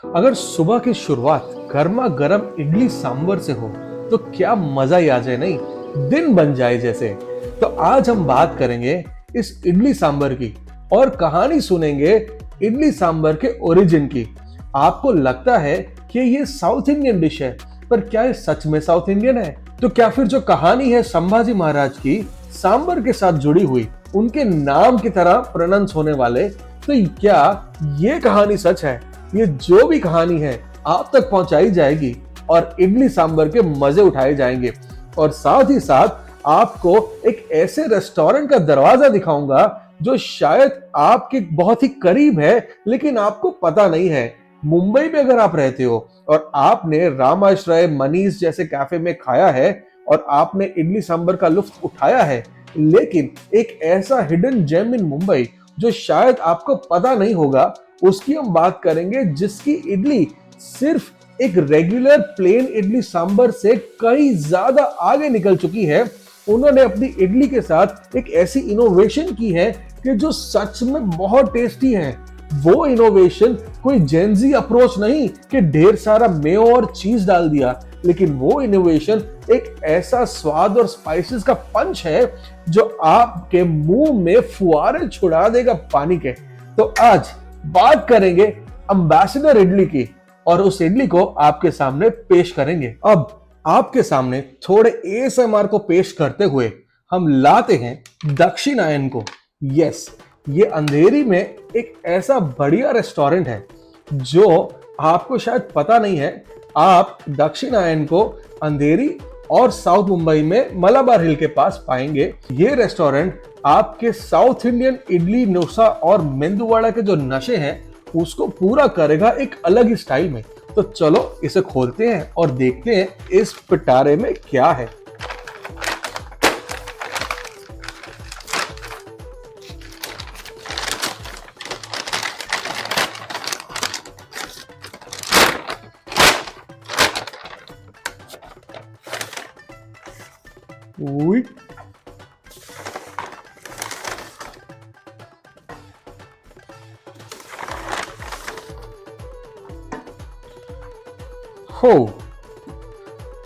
अगर सुबह की शुरुआत गर्मा गर्म इडली सांभर से हो तो क्या मजा ही आ जाए, नहीं दिन बन जाए जैसे। तो आज हम बात करेंगे इस इडली सांभर की और कहानी सुनेंगे इडली सांभर के ओरिजिन की। आपको लगता है कि ये साउथ इंडियन डिश है, पर क्या ये सच में साउथ इंडियन है? तो क्या फिर जो कहानी है संभाजी महाराज की सांभर के साथ जुड़ी हुई, उनके नाम की तरह प्रोनाउंस होने वाले, तो क्या ये कहानी सच है? ये जो भी कहानी है आप तक पहुंचाई जाएगी और इडली सांभर के मजे उठाए जाएंगे। और साथ ही साथ आपको एक ऐसे रेस्टोरेंट का दरवाजा दिखाऊंगा जो शायद आपके बहुत ही करीब है लेकिन आपको पता नहीं है। मुंबई में अगर आप रहते हो और आपने रामाश्रय, मनीष जैसे कैफे में खाया है और आपने इडली सांभर का लुत्फ उठाया है, लेकिन एक ऐसा हिडन जेम इन मुंबई जो शायद आपको पता नहीं होगा, उसकी हम बात करेंगे, जिसकी इडली सिर्फ एक रेगुलर प्लेन इडली सांभर से कई ज्यादा आगे निकल चुकी है। उन्होंने अपनी इडली के साथ एक ऐसी इनोवेशन की है कि जो सच में बहुत टेस्टी है। वो इनोवेशन कोई जेनजी अप्रोच नहीं कि ढेर सारा मेयो और चीज डाल दिया, लेकिन वो इनोवेशन एक ऐसा स्वाद और स्पाइसेस का पंच है जो आपके मुंह में फुहारे छुड़ा देगा पानी के। तो आज बात करेंगे अंबेसडर इडली की और उस इडली को आपके सामने पेश करेंगे। अब आपके सामने थोड़े एएसएमआर को पेश करते हुए हम लाते हैं दक्षिणायन को। यस, ये अंधेरी में एक ऐसा बढ़िया रेस्टोरेंट है जो आपको शायद पता नहीं है। आप दक्षिणायन को अंधेरी और साउथ मुंबई में मलाबार हिल के पास पाएंगे। ये रेस्टोरेंट आपके साउथ इंडियन इडली, डोसा और मेंदू वड़ा के जो नशे हैं उसको पूरा करेगा एक अलग ही स्टाइल में। तो चलो इसे खोलते हैं और देखते हैं इस पिटारे में क्या है। उई, हो,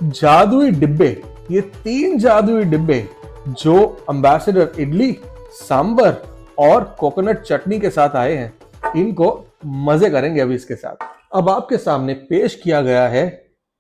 जादुई डिब्बे, ये 3 जादुई डिब्बे जो अंबेसडर इडली, सांबर और कोकोनट चटनी के साथ आए हैं, इनको मजे करेंगे अभी इसके साथ। अब आपके सामने पेश किया गया है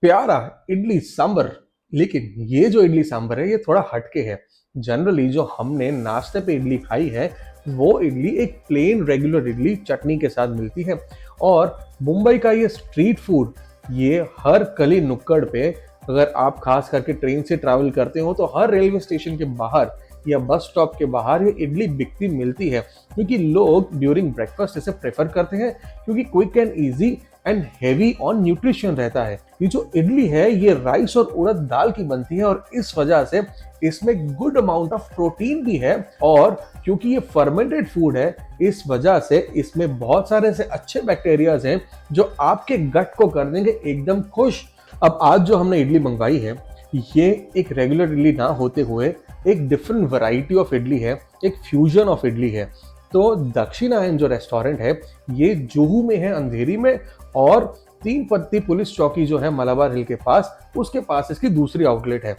प्यारा इडली सांबर, लेकिन ये जो इडली सांबर है ये थोड़ा हटके है। जनरली जो हमने नाश्ते पे इडली खाई है वो इडली एक प्लेन रेगुलर इडली चटनी के साथ मिलती है, और मुंबई का ये स्ट्रीट फूड, ये हर गली नुक्कड़ पे, अगर आप खास करके ट्रेन से ट्रैवल करते हो तो हर रेलवे स्टेशन के बाहर या बस स्टॉप के बाहर ये इडली बिकती मिलती है, क्योंकि लोग ड्यूरिंग ब्रेकफास्ट इसे प्रेफर करते हैं क्योंकि quick and easy and heavy on nutrition रहता है। ये जो इडली है ये राइस और उड़द दाल की बनती है और इस वजह से इसमें गुड अमाउंट ऑफ प्रोटीन भी है, और क्योंकि ये फर्मेंटेड फूड है इस वजह से इसमें बहुत सारे ऐसे अच्छे बैक्टीरियाज हैं जो आपके गट को कर देंगे एकदम खुश। अब आज जो हमने इडली मंगवाई है ये एक रेगुलर इडली ना होते हुए एक डिफरेंट वैरायटी ऑफ इडली है, एक फ्यूजन ऑफ इडली है। तो दक्षिणायन जो रेस्टोरेंट है ये जुहू में है, अंधेरी में, और 3 पत्ती पुलिस चौकी जो है मलाबार हिल के पास, उसके पास इसकी दूसरी आउटलेट है।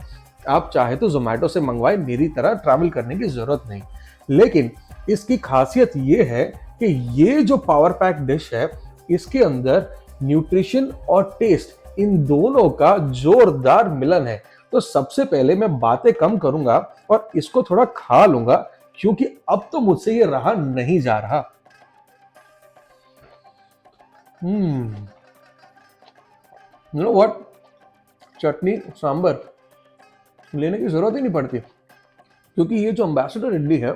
आप चाहे तो जोमेटो से मंगवाए, मेरी तरह ट्रैवल करने की जरूरत नहीं। लेकिन इसकी खासियत ये है कि ये जो पावर पैक डिश है इसके अंदर न्यूट्रिशन और टेस्ट, इन दोनों का जोरदार मिलन है। तो सबसे पहले मैं बातें कम करूंगा और इसको थोड़ा खा लूंगा, क्योंकि अब तो मुझसे ये रहा नहीं जा रहा। यू नो व्हाट, चटनी सांबर लेने की जरूरत ही नहीं पड़ती, क्योंकि ये जो अंबेसडर इडली है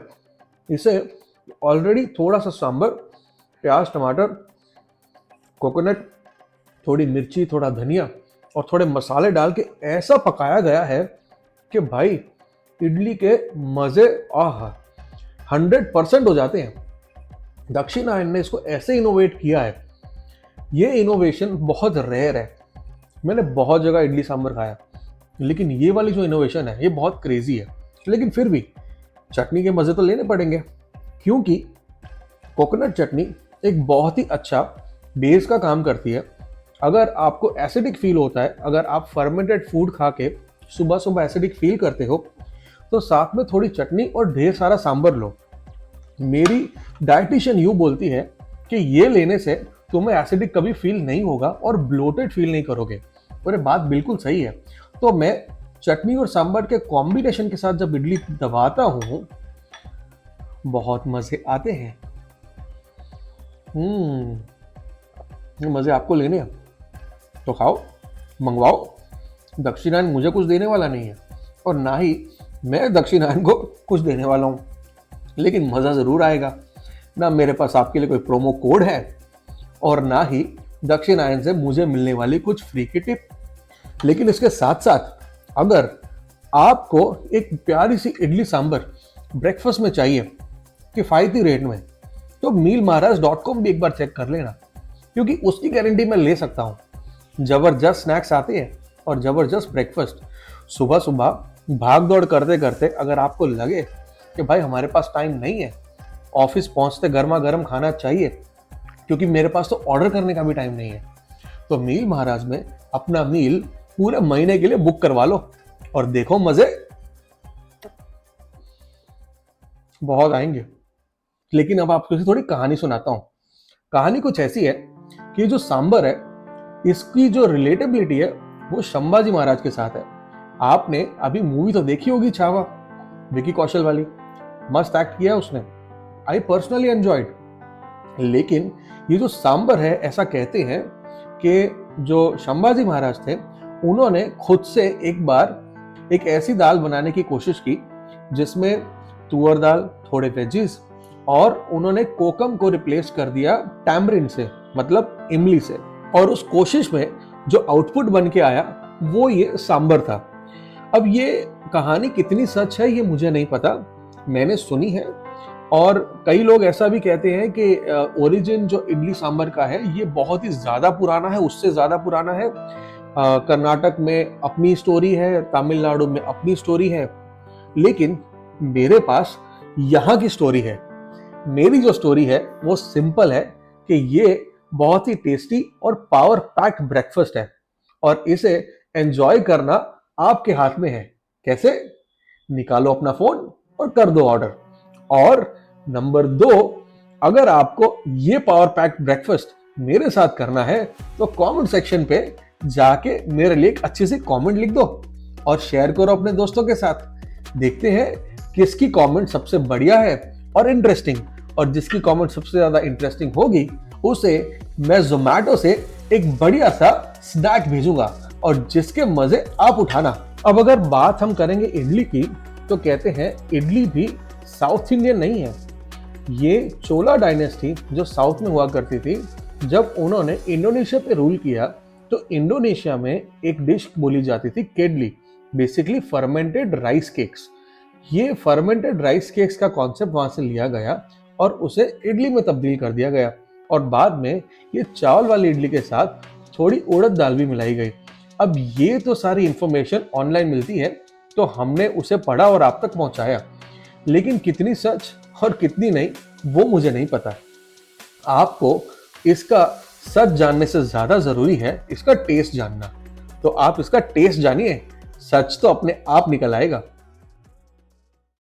इसे ऑलरेडी थोड़ा सा सांबर, प्याज, टमाटर, कोकोनट, थोड़ी मिर्ची, थोड़ा धनिया और थोड़े मसाले डाल के ऐसा पकाया गया है कि भाई इडली के मजे 100% हो जाते हैं। दक्षिणायन ने इसको ऐसे इनोवेट किया है, ये इनोवेशन बहुत रेयर है। मैंने बहुत जगह इडली सांभर खाया, लेकिन ये वाली जो इनोवेशन है ये बहुत क्रेजी है। लेकिन फिर भी चटनी के मजे तो लेने पड़ेंगे, क्योंकि कोकोनट चटनी एक बहुत ही अच्छा बेस का काम करती है। अगर आपको एसिडिक फील होता है, अगर आप फर्मेंटेड फूड खा के सुबह सुबह एसिडिक फील करते हो, तो साथ में थोड़ी चटनी और ढेर सारा सांबर लो। मेरी डाइटिशियन यूँ बोलती है कि ये लेने से तुम्हें एसिडिक कभी फील नहीं होगा और ब्लोटेड फील नहीं करोगे। और ये बात बिल्कुल सही है। तो मैं चटनी और सांबर के कॉम्बिनेशन के साथ जब इडली दबाता हूँ, बहुत मजे आते हैं। ये मजे आपको लेने हैं तो खाओ, मंगवाओ। दक्षिणायन मुझे कुछ देने वाला नहीं है और ना ही मैं दक्षिणायन को कुछ देने वाला हूँ, लेकिन मज़ा ज़रूर आएगा। ना मेरे पास आपके लिए कोई प्रोमो कोड है और ना ही दक्षिणायन से मुझे मिलने वाली कुछ फ्री की टिप। लेकिन इसके साथ साथ अगर आपको एक प्यारी सी इडली सांबर ब्रेकफास्ट में चाहिए किफ़ायती रेट में, तो mealmaharaj.com भी एक बार चेक कर लेना, क्योंकि उसकी गारंटी मैं ले सकता हूँ। ज़बरदस्त स्नैक्स आते हैं और ज़बरदस्त ब्रेकफास्ट। सुबह सुबह भाग दौड़ करते करते अगर आपको लगे कि भाई हमारे पास टाइम नहीं है, ऑफिस पहुँचते गर्मा गर्म खाना चाहिए, क्योंकि मेरे पास तो ऑर्डर करने का भी टाइम नहीं है, तो मील महाराज में अपना मील पूरे महीने के लिए बुक करवा लो और देखो मजे बहुत आएंगे। लेकिन अब आपको थोड़ी कहानी सुनाता हूँ। कहानी कुछ ऐसी है कि जो सांबर है, इसकी जो रिलेटेबिलिटी है वो संभाजी महाराज के साथ है। आपने अभी मूवी तो देखी होगी छावा, विकी कौशल वाली। मस्त एक्ट किया उसने, आई पर्सनली एंजॉयड। लेकिन ये जो सांबर है, ऐसा कहते हैं कि जो संभाजी महाराज थे, उन्होंने खुद से एक बार एक ऐसी दाल बनाने की कोशिश की जिसमें तुअर दाल, थोड़े वेजिस और उन्होंने कोकम को रिप्लेस कर दिया टैमरिन से, मतलब इमली से। और उस कोशिश में जो आउटपुट बन के आया वो ये सांबर था। अब ये कहानी कितनी सच है ये मुझे नहीं पता, मैंने सुनी है। और कई लोग ऐसा भी कहते हैं कि ओरिजिन जो इडली सांबर का है ये बहुत ही ज्यादा पुराना है, उससे ज्यादा पुराना है। कर्नाटक में अपनी स्टोरी है, तमिलनाडु में अपनी स्टोरी है, लेकिन मेरे पास यहाँ की स्टोरी है। मेरी जो स्टोरी है वो सिंपल है कि ये बहुत ही टेस्टी और पावर पैक्ड ब्रेकफास्ट है और इसे एंजॉय करना आपके हाथ में है। कैसे? निकालो अपना फोन और कर दो ऑर्डर। और नंबर 2, अगर आपको ये पावर पैक्ड ब्रेकफास्ट मेरे साथ करना है तो कमेंट सेक्शन पे जाके मेरे लिए एक अच्छी सी कमेंट लिख दो और शेयर करो अपने दोस्तों के साथ। देखते हैं किसकी कमेंट सबसे बढ़िया है और इंटरेस्टिंग, और जिसकी कमेंट सबसे ज्यादा इंटरेस्टिंग होगी उसे मैं जोमैटो से एक बढ़िया सा स्नैक भेजूंगा और जिसके मजे आप उठाना। अब अगर बात हम करेंगे इडली की, तो कहते हैं इडली भी साउथ इंडियन नहीं है। ये चोला डायनेस्टी जो साउथ में हुआ करती थी, जब उन्होंने इंडोनेशिया पे रूल किया तो इंडोनेशिया में एक डिश बोली जाती थी केडली, बेसिकली फर्मेंटेड राइस केक्स। ये फर्मेंटेड राइस केक्स का कॉन्सेप्ट वहां से लिया गया और उसे इडली में तब्दील कर दिया गया और बाद में ये चावल वाली इडली के साथ थोड़ी उड़द दाल भी मिलाई गई। अब ये तो सारी इंफॉर्मेशन ऑनलाइन मिलती है तो हमने उसे पढ़ा और आप तक पहुंचाया, लेकिन कितनी सच और कितनी नहीं वो मुझे नहीं पता। आपको इसका सच जानने से ज्यादा जरूरी है इसका टेस्ट जानना। तो आप इसका टेस्ट जानिए, सच तो अपने आप निकल आएगा।